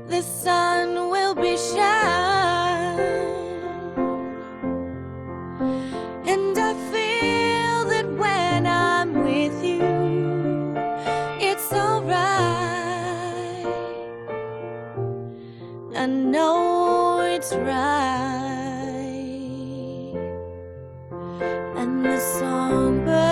the sun will be shining. And I feel that when I'm with you, it's alright. I know it's right. And the songbird